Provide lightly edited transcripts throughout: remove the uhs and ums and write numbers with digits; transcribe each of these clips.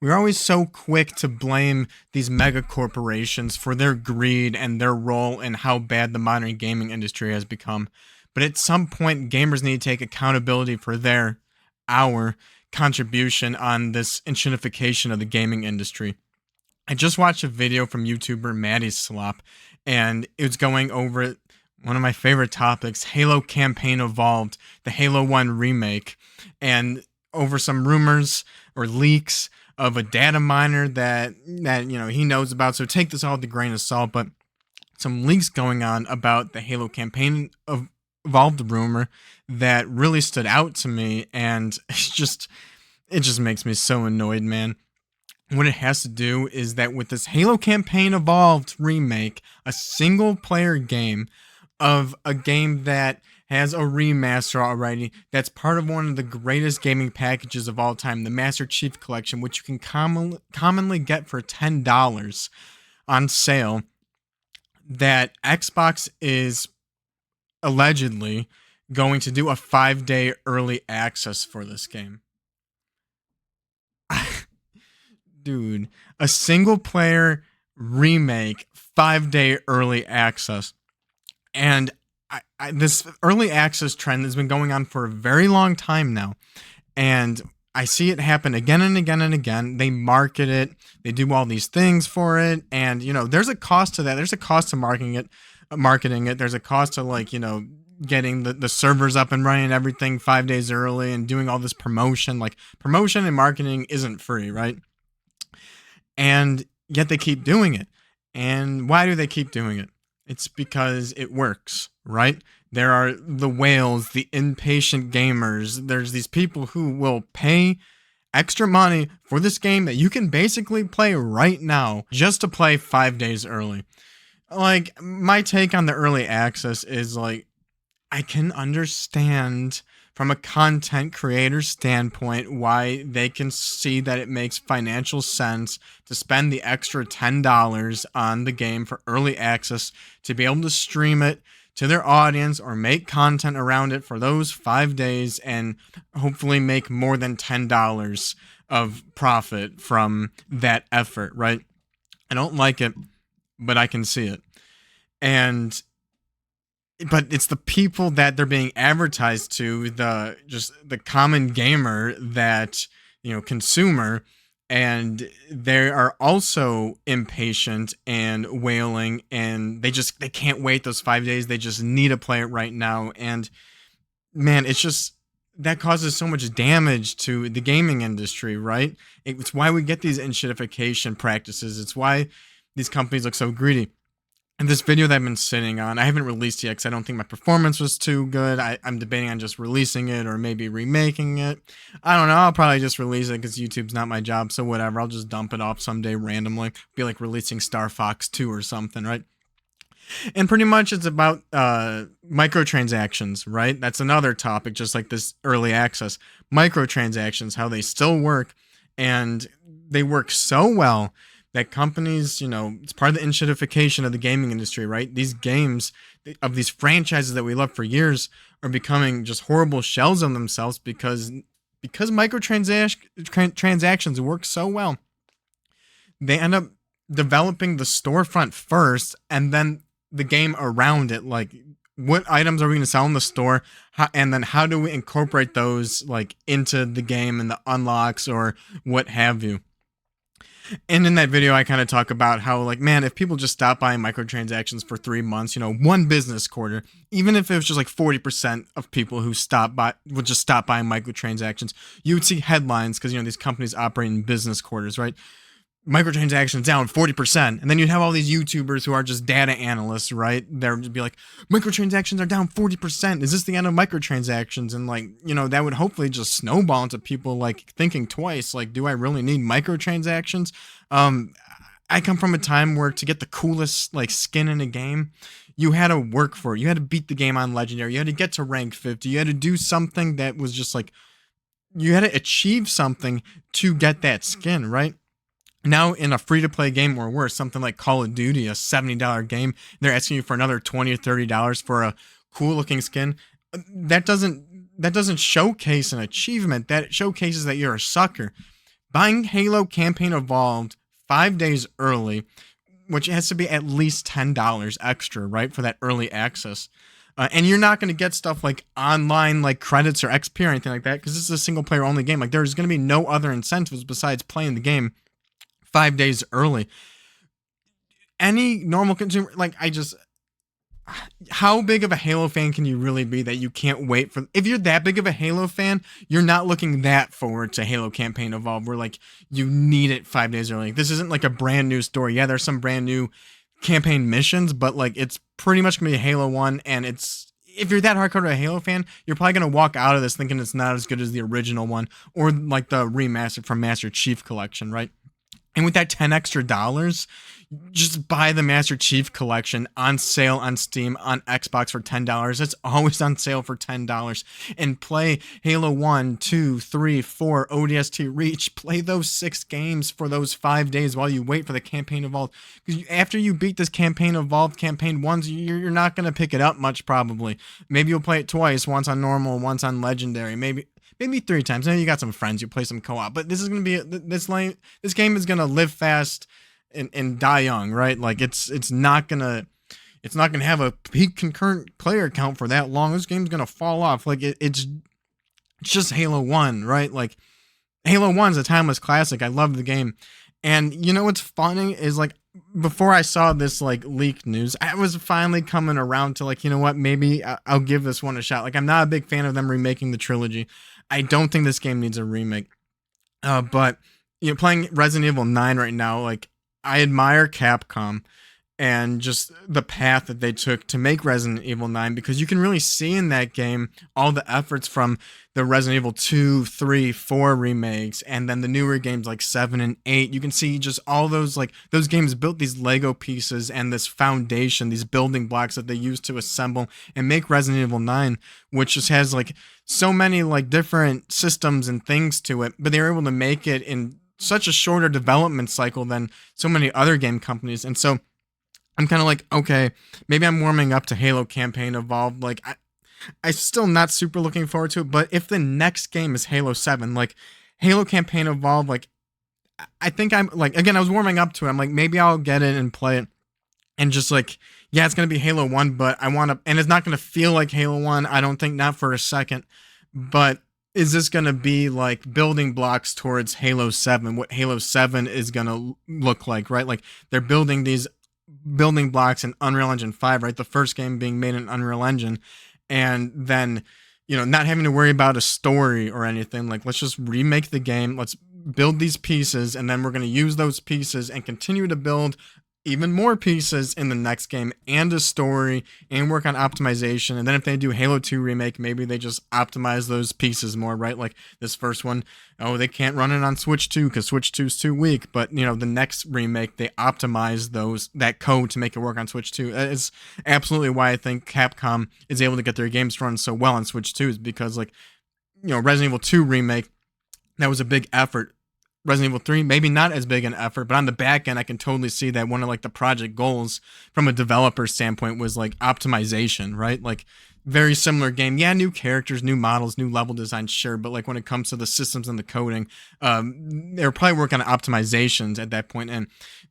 We're always so quick to blame these mega corporations for their greed and their role in how bad the modern gaming industry has become. But at some point, gamers need to take accountability for our contribution on this inchinification of the gaming industry. I just watched a video from YouTuber Maddie Slop, and it was going over one of my favorite topics, Halo Campaign Evolved, the Halo 1 remake, and over some rumors or leaks of a data miner that he knows about. So take this all with a grain of salt, but some leaks going on about the Halo Campaign of Evolved rumor that really stood out to me, and it just makes me so annoyed, man. What it has to do is that with this Halo Campaign Evolved remake, a single player game of a game that has a remaster already, that's part of one of the greatest gaming packages of all time, the Master Chief Collection, which you can commonly get for $10 on sale, that Xbox is allegedly going to do a 5-day early access for this game. Dude, a single player remake, 5-day early access. And this early access trend has been going on for a very long time now. And I see it happen again and again and again. They market it, they do all these things for it. And, there's a cost to that. There's a cost to marketing it. There's a cost to getting the servers up and running and everything 5 days early and doing all this promotion. Like, promotion and marketing isn't free, right? And yet they keep doing it. And why do they keep doing it? It's because it works, right? There are the whales, the impatient gamers. There's these people who will pay extra money for this game that you can basically play right now just to play 5 days early. Like, my take on the early access is I can understand from a content creator standpoint why they can see that it makes financial sense to spend the extra $10 on the game for early access to be able to stream it to their audience or make content around it for those 5 days and hopefully make more than $10 of profit from that effort, right? I don't like it, but I can see it. But it's the people that they're being advertised to, the common gamer, that consumer, and they are also impatient and wailing, and they can't wait those 5 days. They just need to play it right now. And man, that causes so much damage to the gaming industry, right? It's why we get these enshittification practices. It's why these companies look so greedy. And this video that I've been sitting on, I haven't released yet because I don't think my performance was too good. I'm debating on just releasing it or maybe remaking it. I don't know. I'll probably just release it because YouTube's not my job, so whatever. I'll just dump it off someday randomly. Be like releasing Star Fox 2 or something, right? And pretty much it's about microtransactions, right? That's another topic, just like this early access. Microtransactions, how they still work, and they work so well that companies, it's part of the enshittification of the gaming industry, right? These games of these franchises that we love for years are becoming just horrible shells of themselves because microtransactions work so well. They end up developing the storefront first and then the game around it. Like, what items are we going to sell in the store? And then how do we incorporate those into the game and the unlocks or what have you? And in that video, I kind of talk about how, man, if people just stop buying microtransactions for 3 months, one business quarter, even if it was just 40% of people who would just stop buying microtransactions, you would see headlines because, these companies operate in business quarters, right? Microtransactions down 40%. And then you'd have all these YouTubers who are just data analysts, right? They'd be like, microtransactions are down 40%. Is this the end of microtransactions? And that would hopefully just snowball into people thinking twice. Do I really need microtransactions? I come from a time where to get the coolest skin in a game, you had to work for it. You had to beat the game on Legendary. You had to get to rank 50. You had to do something that was just you had to achieve something to get that skin, right? Now in a free-to-play game or worse, something like Call of Duty, a $70 game, they're asking you for another $20 or $30 for a cool-looking skin. That doesn't showcase an achievement. That showcases that you're a sucker. Buying Halo Campaign Evolved 5 days early, which has to be at least $10 extra, right, for that early access. And you're not going to get stuff like online, like credits or XP or anything like that, because this is a single player only game. Like, there's going to be no other incentives besides playing the game 5 days early. Any normal consumer, like, how big of a Halo fan can you really be that you can't wait for? If you're that big of a Halo fan, you're not looking that forward to Halo Campaign Evolve, where like you need it 5 days early. This isn't like a brand new story. Yeah, there's some brand new campaign missions, but like it's pretty much gonna be Halo 1, and it's, if you're that hardcore a Halo fan, you're probably gonna walk out of this thinking it's not as good as the original one or like the remastered from Master Chief Collection, right? And with that 10 extra dollars, just buy the Master Chief Collection on sale on Steam on Xbox for $10. It's always on sale for $10. And play Halo 1, 2, 3, 4, ODST Reach. Play those 6 games for those 5 days while you wait for the Campaign Evolved. Because after you beat this Campaign Evolved Campaign 1, you're not going to pick it up much probably. Maybe you'll play it twice, once on normal, once on legendary. Maybe 3 times. Maybe you got some friends, you play some co-op. But this is going to be, this game is going to live fast and die young, right? Like it's not gonna have a peak concurrent player count for that long. This game's gonna fall off. Like it's just Halo 1, right? Like Halo 1's a timeless classic. I love the game. And you know what's funny is, like, before I saw this like leaked news, I was finally coming around to, like, you know what, maybe I'll give this one a shot. Like, I'm not a big fan of them remaking the trilogy. I don't think this game needs a remake. But you know, playing Resident Evil 9 right now, like, I admire Capcom and just the path that they took to make Resident Evil 9, because you can really see in that game all the efforts from the Resident Evil 2, 3, 4 remakes, and then the newer games like 7 and 8. You can see just all those, like, those games built these Lego pieces and this foundation, these building blocks that they used to assemble and make Resident Evil 9, which just has like so many like different systems and things to it, but they were able to make it in such a shorter development cycle than so many other game companies. And so I'm kind of like, okay, maybe I'm warming up to Halo Campaign Evolved. Like, I'm still not super looking forward to it, but if the next game is Halo 7, like, Halo Campaign Evolved, like, I think I'm, like, again, I was warming up to it. I'm like, maybe I'll get it and play it and just, like, yeah, it's going to be Halo 1, but I want to, and it's not going to feel like Halo 1, I don't think, not for a second, but is this going to be like building blocks towards Halo 7, what Halo 7 is going to look like, right? Like, they're building these building blocks in Unreal Engine 5, right? The first game being made in Unreal Engine, and then, you know, not having to worry about a story or anything. Like, let's just remake the game. Let's build these pieces, and then we're going to use those pieces and continue to build even more pieces in the next game and a story and work on optimization. And then if they do Halo 2 remake, maybe they just optimize those pieces more, right? Like this first one, oh, they can't run it on Switch 2 because Switch 2 is too weak. But, you know, the next remake, they optimize that code to make it work on Switch 2. It's absolutely why I think Capcom is able to get their games run so well on Switch 2, is because, like, you know, Resident Evil 2 remake, that was a big effort. Resident Evil 3, maybe not as big an effort, but on the back end, I can totally see that one of like the project goals from a developer standpoint was like optimization, right? Like, very similar game. Yeah, new characters, new models, new level design, sure. But like when it comes to the systems and the coding, they're probably working on optimizations at that point. And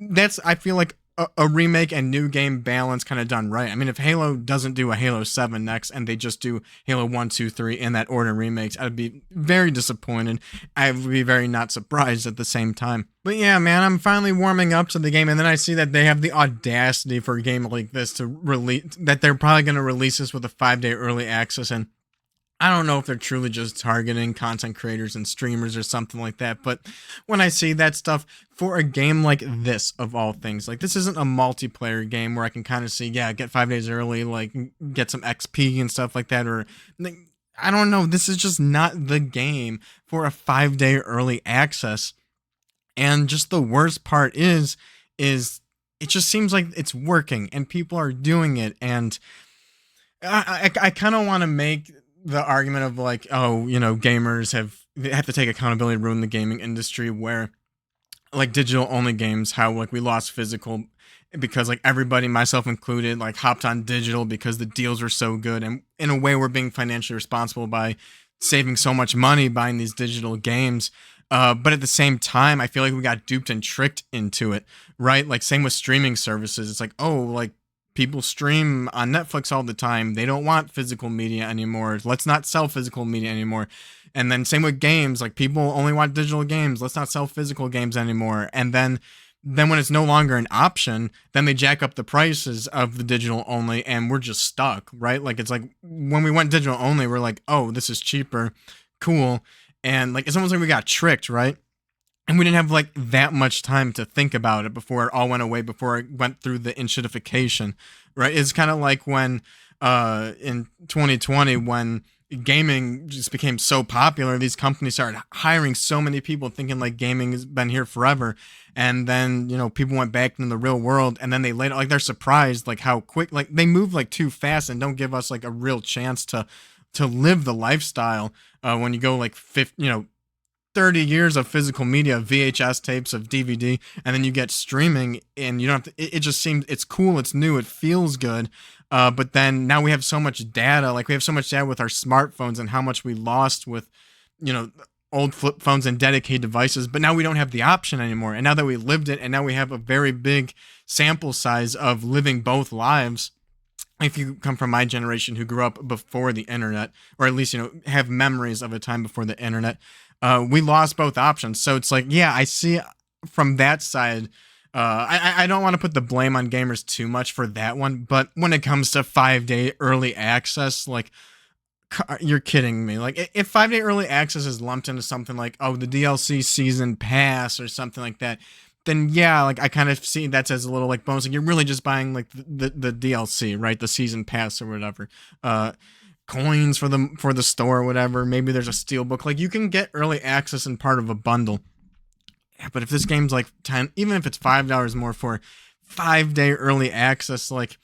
that's, I feel like, a remake and new game balance kind of done right. I mean, if Halo doesn't do a Halo 7 next and they just do Halo 1, 2, 3 in that order remakes, I'd be very disappointed. I would be very not surprised at the same time. But yeah, man, I'm finally warming up to the game, and then I see that they have the audacity for a game like this to release, that they're probably going to release this with a 5-day early access, and I don't know if they're truly just targeting content creators and streamers or something like that, but when I see that stuff for a game like this, of all things, like, this isn't a multiplayer game where I can kind of see, yeah, get 5 days early, like, get some XP and stuff like that, or, like, I don't know, this is just not the game for a 5-day early access. And just the worst part is it just seems like it's working and people are doing it, and I kind of want to make the argument of like, oh, you know, gamers they have to take accountability to ruin the gaming industry, where like digital only games, how like we lost physical because like everybody, myself included, like hopped on digital because the deals were so good, and in a way we're being financially responsible by saving so much money buying these digital games. But at the same time, I feel like we got duped and tricked into it, right? Like same with streaming services. It's like, oh, like people stream on Netflix all the time. They don't want physical media anymore. Let's not sell physical media anymore. And then same with games, like people only want digital games. Let's not sell physical games anymore. And then when it's no longer an option, then they jack up the prices of the digital only and we're just stuck, right? Like it's like when we went digital only, we're like, "Oh, this is cheaper. Cool." And like it's almost like we got tricked, right? And we didn't have like that much time to think about it before it all went away, before it went through the inshitification, right? It's kind of like when in 2020 when gaming just became so popular, these companies started hiring so many people thinking like gaming has been here forever. And then, you know, people went back into the real world and then they later like they're surprised like how quick like they move like too fast and don't give us like a real chance to live the lifestyle when you go like 50, 30 years of physical media, VHS tapes of DVD, and then you get streaming and you don't have to, it just seems it's cool, it's new, it feels good. But then now we have so much data, like we have so much data with our smartphones and how much we lost with, you know, old flip phones and dedicated devices, but now we don't have the option anymore. And now that we lived it and now we have a very big sample size of living both lives, if you come from my generation who grew up before the internet, or at least, you know, have memories of a time before the internet, we lost both options. So it's like, yeah, I see from that side. I don't want to put the blame on gamers too much for that one, but when it comes to 5-day early access, like you're kidding me. Like if 5-day early access is lumped into something like, oh, the DLC season pass or something like that, then yeah, like I kind of see that as a little like bonus. Like you're really just buying like the DLC, right? The season pass or whatever. Coins for the store or whatever. Maybe there's a steelbook. Like you can get early access in part of a bundle. Yeah, but if this game's like 10, even if it's $5 more for 5-day early access, like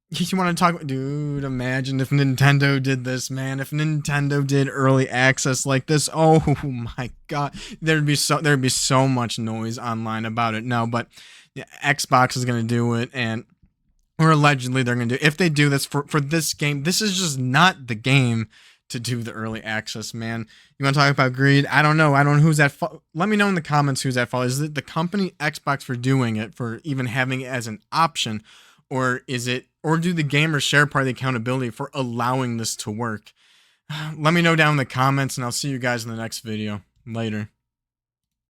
you want to talk about, dude, imagine if Nintendo did this, man. If Nintendo did early access like this, oh my god, there'd be so much noise online about it now. But yeah, Xbox is gonna do it, and or allegedly they're gonna do it. If they do this for this game, this is just not the game to do the early access, man. You want to talk about greed? I don't know. Who's at fault. Let me know in the comments who's at fault. Is it the company Xbox for doing it, for even having it as an option? Or do the gamers share part of the accountability for allowing this to work? Let me know down in the comments, and I'll see you guys in the next video. Later.